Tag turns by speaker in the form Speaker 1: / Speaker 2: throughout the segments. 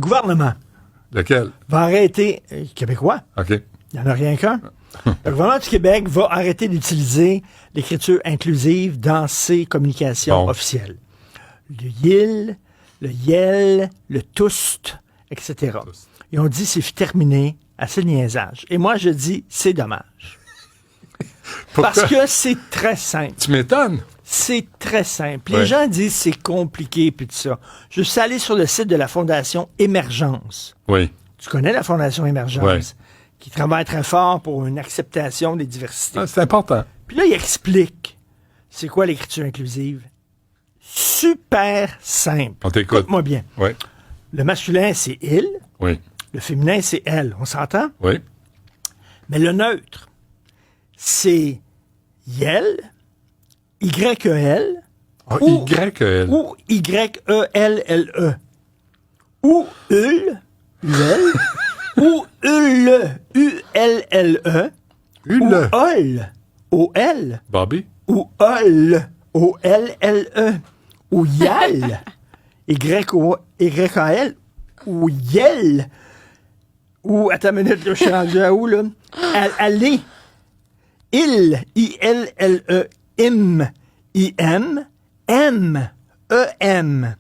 Speaker 1: Le gouvernement
Speaker 2: Lequel?
Speaker 1: va arrêter, québécois,
Speaker 2: OK.
Speaker 1: il n'y en a rien qu'un. Le gouvernement du Québec va arrêter d'utiliser l'écriture inclusive dans ses communications officielles. Le YIL, le YEL, le TOUST, etc. Ils ont dit c'est terminé, assez de niaisage. Et moi, je dis c'est dommage. Parce que c'est très simple.
Speaker 2: Tu m'étonnes.
Speaker 1: C'est très simple. Les gens disent c'est compliqué puis tout ça. Je suis allé sur le site de la Fondation Émergence.
Speaker 2: Oui.
Speaker 1: Tu connais la Fondation Émergence, qui travaille très fort pour une acceptation des diversités.
Speaker 2: Ah, c'est important.
Speaker 1: Puis là, il explique c'est quoi l'écriture inclusive. Super simple.
Speaker 2: On t'écoute.
Speaker 1: Écoute-moi bien.
Speaker 2: Oui.
Speaker 1: Le masculin, c'est il.
Speaker 2: Oui.
Speaker 1: Le féminin, c'est elle. On s'entend?
Speaker 2: Oui.
Speaker 1: Mais le neutre, c'est yel, Y-E-L,
Speaker 2: Y-E-L.
Speaker 1: ou Y-E-L-L-E, ou UL, UL, ou UL, U-L-L-E, ou OL, O-L,
Speaker 2: Bobby?
Speaker 1: ou OL, O-L-L-E, ou YAL, Y-A-L, ou YEL, ou, attends une minute, là, je suis rendu à où, là? Aller. Il, I-L-L-E, im, I-M, M, E-M.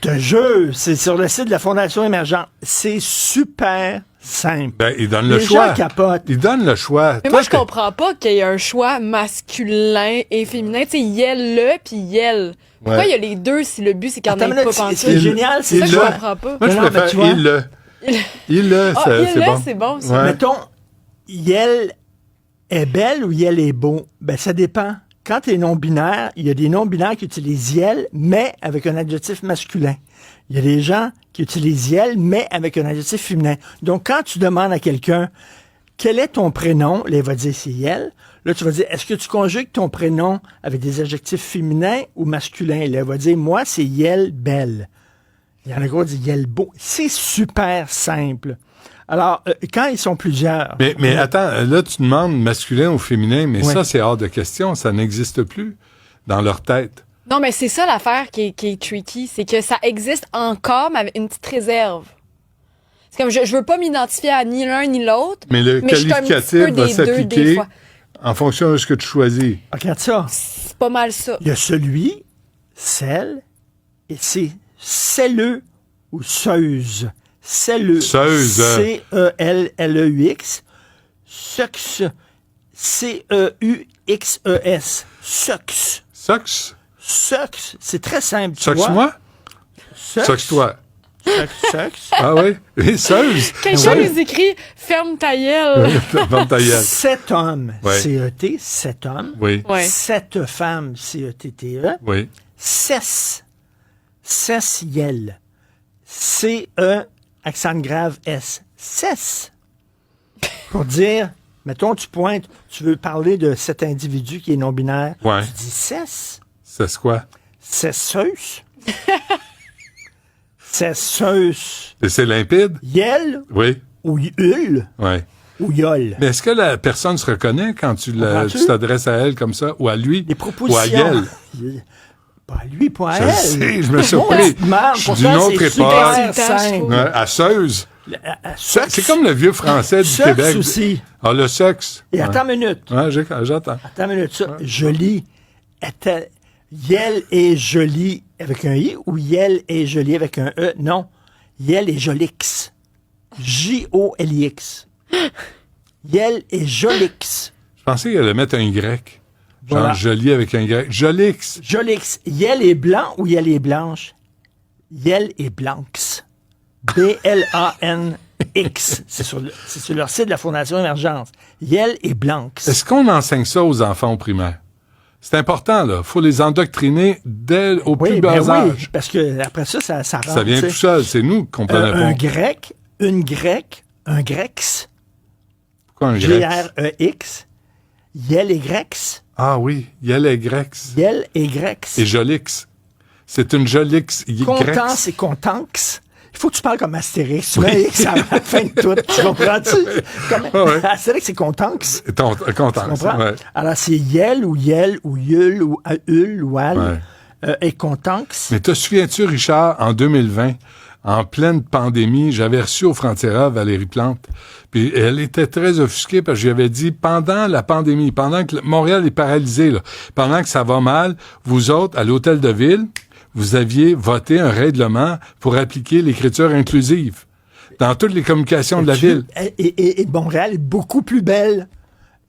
Speaker 1: Te jure, c'est sur le site de la Fondation Émergente. C'est super simple.
Speaker 2: Ben, il donne le
Speaker 1: Les
Speaker 2: choix.
Speaker 1: gens capotent.
Speaker 2: Il donne le choix.
Speaker 3: Mais moi, je comprends pas qu'il y ait un choix masculin et féminin. Tu sais, yel-le puis yel. Pourquoi il y a les deux si le but, c'est qu'il n'y en ait pas pensé?
Speaker 1: C'est génial, c'est
Speaker 3: ça que je
Speaker 1: ça.
Speaker 3: comprends pas.
Speaker 2: Moi, je préfère il-le. Il-le, c'est bon.
Speaker 3: C'est bon, ça.
Speaker 2: Ouais.
Speaker 1: Mettons, Yel est belle ou Yel est beau? Ben, ça dépend. Quand tu es non-binaire, il y a des non-binaires qui utilisent Yel, mais avec un adjectif masculin. Il y a des gens qui utilisent Yel, mais avec un adjectif féminin. Donc, quand tu demandes à quelqu'un, quel est ton prénom? Là, il va dire c'est Yel. Là, tu vas dire, est-ce que tu conjugues ton prénom avec des adjectifs féminins ou masculins? Là, il va dire, moi, c'est Yel belle. Il y en a gros qui disent Yel beau. C'est super simple. Alors, quand ils sont plusieurs...
Speaker 2: Mais attends, là, tu demandes masculin ou féminin, mais ça, c'est hors de question. Ça n'existe plus dans leur tête.
Speaker 3: Non, mais c'est ça l'affaire qui est tricky. C'est que ça existe encore, mais avec une petite réserve. C'est comme, je veux pas m'identifier à ni l'un ni l'autre.
Speaker 2: Mais le qualificatif va s'appliquer en fonction de ce que tu choisis.
Speaker 1: Regarde ça.
Speaker 3: C'est pas mal ça.
Speaker 1: Il y a celui, celle, et c'est celleux ou seuse. Celleux.
Speaker 2: Seuse.
Speaker 1: C-E-L-L-E-U-X. Sexe. C-E-U-X-E-S. Sexe.
Speaker 2: Sexe?
Speaker 1: Sexe. C'est très simple.
Speaker 2: Sexe-moi? Sexe-toi.
Speaker 1: Sexe.
Speaker 2: Ah oui? Et seuse.
Speaker 3: Quelqu'un nous écrit « Ferme ta gueule ».
Speaker 2: Ferme ta gueule.
Speaker 1: 7 hommes.
Speaker 2: Ouais.
Speaker 1: C-E-T. 7 hommes.
Speaker 2: Oui.
Speaker 3: Ouais.
Speaker 1: 7 femmes. C-E-T-T-E.
Speaker 2: Oui.
Speaker 1: Cesse. Cesse yel. C-E, accent grave S. Cesse. Pour dire, mettons, tu pointes, tu veux parler de cet individu qui est non-binaire.
Speaker 2: Ouais.
Speaker 1: Tu dis cesse.
Speaker 2: C'est quoi?
Speaker 1: Cesseuse. Cesseuse.
Speaker 2: Et c'est limpide?
Speaker 1: Yel
Speaker 2: Oui.
Speaker 1: ou yul
Speaker 2: Oui.
Speaker 1: ou yol.
Speaker 2: Mais est-ce que la personne se reconnaît quand tu t'adresses à elle comme ça, ou à lui,
Speaker 1: Les propositions.
Speaker 2: ou à elle?
Speaker 1: Pas à lui, pas à
Speaker 2: Je
Speaker 1: elle.
Speaker 2: sais, je me suis surpris. Je suis d'une autre époque.
Speaker 1: Simple.
Speaker 2: Ouais, à Seuse.
Speaker 1: Sexe.
Speaker 2: C'est comme le vieux français du
Speaker 1: Sexe
Speaker 2: Québec.
Speaker 1: aussi.
Speaker 2: Ah, le sexe.
Speaker 1: Et attends une minute.
Speaker 2: Ouais, j'attends.
Speaker 1: Attends une minute, ça. Joli. Yel est joli avec un I ou Yel est joli avec un E? Non. Yel est jolix. J-O-L-I-X. Yel est jolix.
Speaker 2: Je pensais qu'il allait mettre un Y. Genre
Speaker 1: Voilà.
Speaker 2: joli avec un Y. Jolix.
Speaker 1: Jolix. Yel est blanc ou Yel est blanche? Yel est blanx. B-L-A-N-X. C'est sur leur site de la Fondation Émergence. Yel est blanx.
Speaker 2: Est-ce qu'on enseigne ça aux enfants au primaire? C'est important, là. Il faut les endoctriner au plus bas âge.
Speaker 1: Oui, parce que après ça rentre.
Speaker 2: Ça vient tout seul. C'est nous qui comprenons
Speaker 1: Un
Speaker 2: pas.
Speaker 1: grec, une grecque, un grex.
Speaker 2: Pourquoi un grec?
Speaker 1: G-R-E-X. Yel et grex.
Speaker 2: Ah oui, Yel et Grex.
Speaker 1: Yel et grex.
Speaker 2: Et Jolix. C'est une Jolix.
Speaker 1: Contence et contanx. Il faut que tu parles comme Astérix. Tu vois, X à la fin de tout. Tu comprends-tu? Comme, Astérix, c'est contanx.
Speaker 2: Content.
Speaker 1: Tu comprends?
Speaker 2: Ouais.
Speaker 1: Alors, c'est yel ou yul ou ul ou al.
Speaker 2: Ouais.
Speaker 1: Et contanx.
Speaker 2: Mais te souviens-tu, Richard, en 2020, en pleine pandémie, j'avais reçu au Frontiera Valérie Plante. Puis elle était très offusquée parce que je lui avais dit, pendant la pandémie, pendant que Montréal est paralysé, là, pendant que ça va mal, vous autres, à l'Hôtel de Ville, vous aviez voté un règlement pour appliquer l'écriture inclusive dans toutes les communications de la ville.
Speaker 1: Et Montréal est beaucoup plus belle.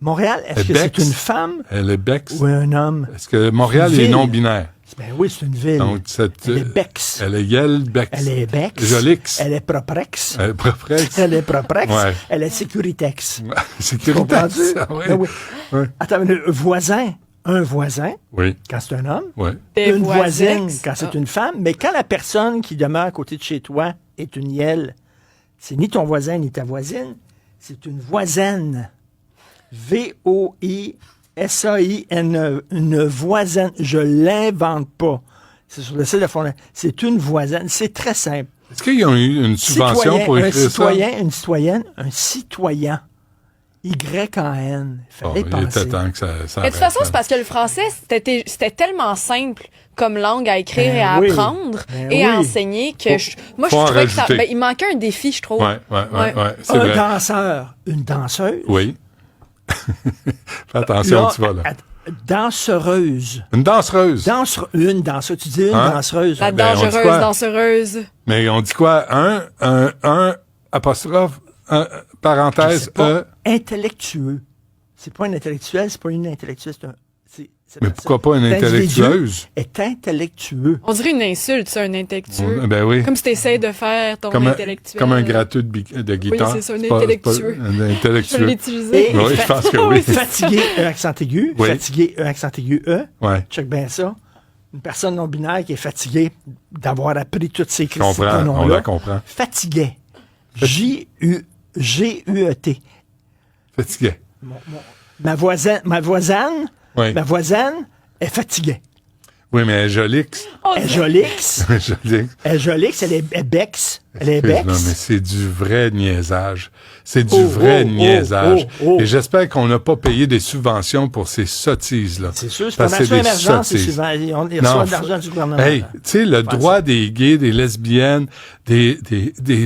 Speaker 1: Montréal, est-ce que c'est une femme
Speaker 2: Elle est Bex.
Speaker 1: ou un homme?
Speaker 2: Est-ce que Montréal est non-binaire?
Speaker 1: Ben oui, c'est une ville.
Speaker 2: Donc,
Speaker 1: elle est Bex.
Speaker 2: Elle est Yel Bex.
Speaker 1: Elle est Bex.
Speaker 2: Jolix.
Speaker 1: Elle est Proprex.
Speaker 2: Elle est Proprex.
Speaker 1: Elle est Proprex.
Speaker 2: Ouais.
Speaker 1: Elle est Sécuritex.
Speaker 2: Sécuritex.
Speaker 1: Oui.
Speaker 2: Ouais.
Speaker 1: Oui.
Speaker 2: Ouais.
Speaker 1: Attends, un voisin,
Speaker 2: Oui.
Speaker 1: quand c'est un homme,
Speaker 2: Oui.
Speaker 1: une voisine
Speaker 3: voisex.
Speaker 1: quand c'est une femme, mais quand la personne qui demeure à côté de chez toi est une Yel, c'est ni ton voisin ni ta voisine, c'est une voisine. V-O-I-S-A-I-N-E. Une voisine. Je l'invente pas. C'est sur le site de Fondation. C'est une voisine. C'est très simple.
Speaker 2: Est-ce qu'ils ont eu une subvention pour écrire ça?
Speaker 1: Une citoyenne, un citoyen. Y-A-N. Il fallait
Speaker 2: Il
Speaker 1: penser.
Speaker 2: était temps que ça
Speaker 3: Mais de toute façon, c'est parce que le français, c'était tellement simple comme langue à écrire
Speaker 1: Ben
Speaker 3: et à
Speaker 1: oui.
Speaker 3: apprendre
Speaker 1: Ben
Speaker 3: et à
Speaker 2: oui.
Speaker 3: enseigner que moi, je
Speaker 2: faut en
Speaker 3: trouvais que ça.
Speaker 2: rajouter.
Speaker 3: Ben, il manquait un défi, je trouve.
Speaker 2: Ouais. C'est
Speaker 1: Un
Speaker 2: vrai.
Speaker 1: danseur, une danseuse.
Speaker 2: Oui. Fais attention,
Speaker 1: Là,
Speaker 2: tu vas là.
Speaker 1: Dansereuse.
Speaker 2: Une dansereuse.
Speaker 1: Une danseuse. Tu dis une
Speaker 2: Hein?
Speaker 1: danseuse.
Speaker 3: La
Speaker 2: Ben, on dit
Speaker 3: dangereuse,
Speaker 2: quoi?
Speaker 3: dansereuse.
Speaker 2: Mais on dit quoi? Un apostrophe, parenthèse,
Speaker 1: C'est pas intellectueux. C'est pas un intellectuel, c'est pas une intellectuelle.
Speaker 2: Mais pourquoi pas une intellectueuse?
Speaker 1: Est intellectueux.
Speaker 3: On dirait une insulte, ça, un intellectueux.
Speaker 2: Ben oui.
Speaker 3: Comme si t'essayes de faire ton
Speaker 2: Comme
Speaker 3: intellectuel.
Speaker 2: un gratteux de guitare.
Speaker 3: c'est ça, un
Speaker 2: pas-
Speaker 3: intellectueux.
Speaker 2: pas un
Speaker 3: Je
Speaker 2: intellectueux.
Speaker 3: l'ai utilisé.
Speaker 1: Et-
Speaker 2: Oui, je pense que oui.
Speaker 1: Fatigué, accent aigu.
Speaker 2: Oui.
Speaker 1: Fatigué, accent aigu,
Speaker 2: Ouais.
Speaker 1: Check bien ça. Une personne non-binaire qui est fatiguée d'avoir appris toutes ces
Speaker 2: Je comprends, on
Speaker 1: pronoms-là.
Speaker 2: la comprend.
Speaker 1: Fatigué. J-U-G-U-E-T.
Speaker 2: Fatigué.
Speaker 1: Ma voisine
Speaker 2: Oui.
Speaker 1: est fatiguée.
Speaker 2: Oui, mais elle est Jolix.
Speaker 1: Elle est Jolix.
Speaker 2: Jolix.
Speaker 1: Elle est Jolix, elle est Bex. Elle est Bex.
Speaker 2: Non, mais c'est du vrai niaisage. C'est du vrai niaisage.
Speaker 1: oh.
Speaker 2: Et j'espère qu'on n'a pas payé des subventions pour ces sottises-là.
Speaker 1: C'est sûr, c'est
Speaker 2: Parce
Speaker 1: pas
Speaker 2: que
Speaker 1: Nation
Speaker 2: des
Speaker 1: Émergence, c'est
Speaker 2: sottises.
Speaker 1: souvent. Ils
Speaker 2: Non,
Speaker 1: reçoivent de l'argent du gouvernement.
Speaker 2: Hey, tu sais, le droit des gays, des lesbiennes, des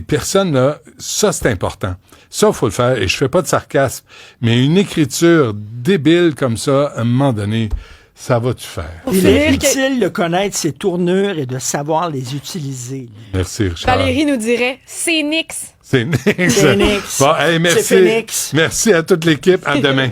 Speaker 2: personnes, là, ça, c'est important. Ça, faut le faire. Et je fais pas de sarcasme. Mais une écriture débile comme ça, à un moment donné, ça va-tu faire?
Speaker 1: Il est
Speaker 3: Philippe,
Speaker 1: utile de connaître ses tournures et de savoir les utiliser.
Speaker 2: Merci, Richard.
Speaker 3: Valérie nous dirait, c'est Nix.
Speaker 2: C'est Nix.
Speaker 1: C'est Nix.
Speaker 2: Bon, hey, merci.
Speaker 1: C'est Phoenix.
Speaker 2: Merci à toute l'équipe. À demain.